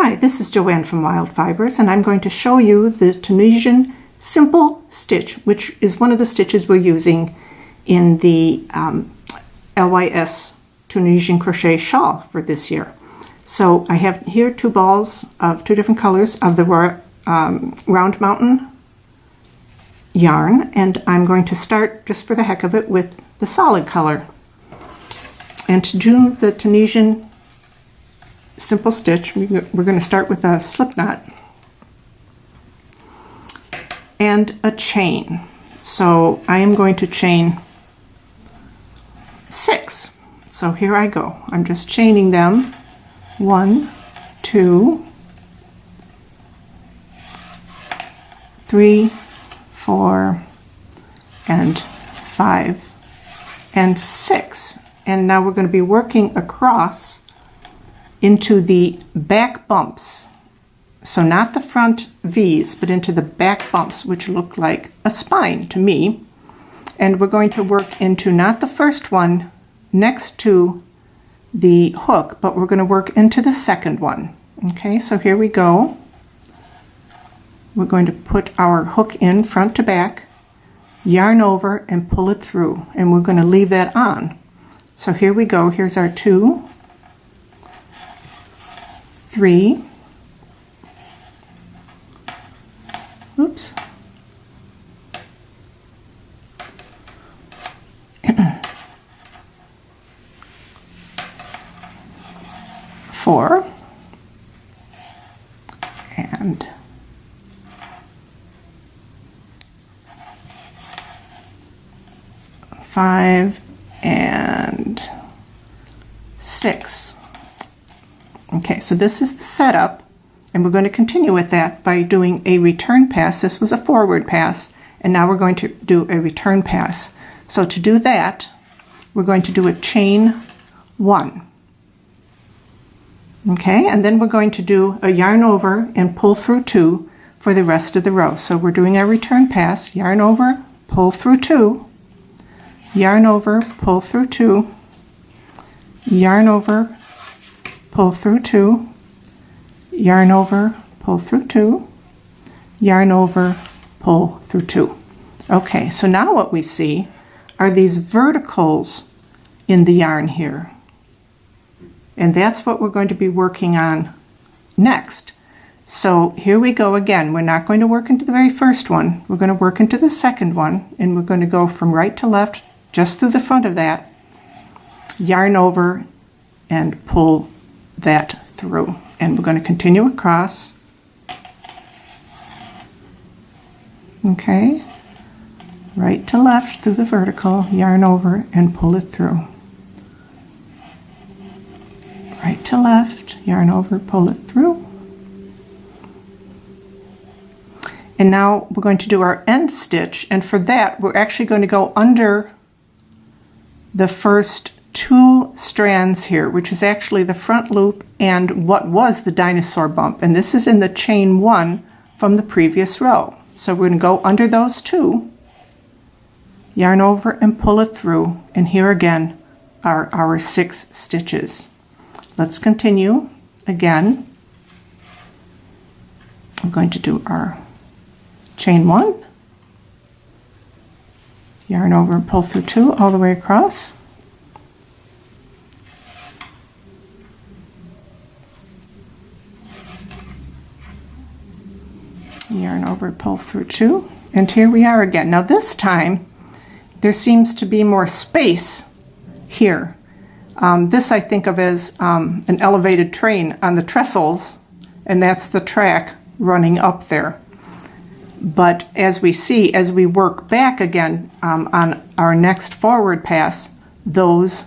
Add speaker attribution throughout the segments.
Speaker 1: Hi, this is Joanne from WildFibers, and I'm going to show you the Tunisian Simple Stitch, which is one of the stitches we're using in the LYS Tunisian Crochet Shawl for this year. So I have here two balls of two different colors of the Round Mountain yarn, and I'm going to start, just for the heck of it, with the solid color. And to do the Tunisian Simple Stitch, we're going to start with a slip knot and a chain. So I am going to chain 6. So here I go. I'm just chaining them. 1, 2, 3, 4, and 5, and 6. And now we're going to be working across into the back bumps. So not the front V's, but into the back bumps, which look like a spine to me. And we're going to work into not the first one next to the hook, but we're going to work into the second one. Okay, so here we go. We're going to put our hook in front to back, yarn over, and pull it through. And we're going to leave that on. So here we go. Here's our 2, 3, oops, 4, and 5, and 6. Okay, so this is the setup, and we're going to continue with that by doing a return pass. This was a forward pass, and now we're going to do a return pass. So to do that, we're going to do a chain 1. Okay, and then we're going to do a yarn over and pull through 2 for the rest of the row. So we're doing our return pass, yarn over, pull through 2, yarn over, pull through 2, yarn over, pull through 2, yarn over, pull through 2, yarn over, pull through 2. Okay, so now what we see are these verticals in the yarn here. And that's what we're going to be working on next. So here we go again. We're not going to work into the very first one. We're going to work into the second one, and we're going to go from right to left, just through the front of that, yarn over, and pull that through. And we're going to continue across. Okay, right to left through the vertical, yarn over, and pull it through. Right to left, yarn over, pull it through. And now we're going to do our end stitch, and for that we're actually going to go under the first 2 strands here, which is actually the front loop and what was the dinosaur bump. And this is in the chain 1 from the previous row. So we're going to go under those 2, yarn over and pull it through, and here again are our 6 stitches. Let's continue again. I'm going to do our chain 1, yarn over and pull through 2 all the way across. Yarn over, pull through 2, and here we are again. Now this time there seems to be more space here. This I think of as an elevated train on the trestles, and that's the track running up there. But as we see, as we work back again on our next forward pass, those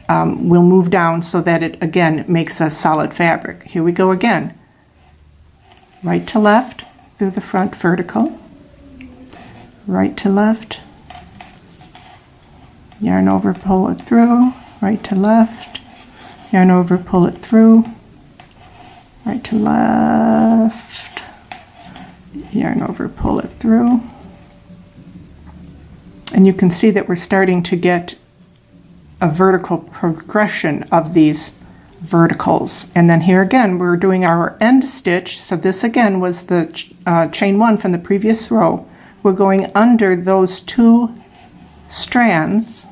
Speaker 1: will move down so that it again makes a solid fabric. Here we go again. Right to left through the front vertical, right to left, yarn over, pull it through, right to left, yarn over, pull it through, right to left, yarn over, pull it through. And you can see that we're starting to get a vertical progression of these verticals. And then here again, we're doing our end stitch. So this again was the chain 1 from the previous row. We're going under those 2 strands.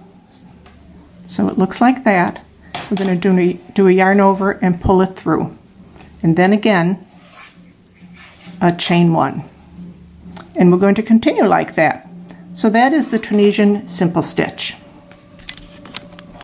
Speaker 1: So it looks like that. We're going to do a yarn over and pull it through. And then again, a chain 1. And we're going to continue like that. So that is the Tunisian Simple Stitch.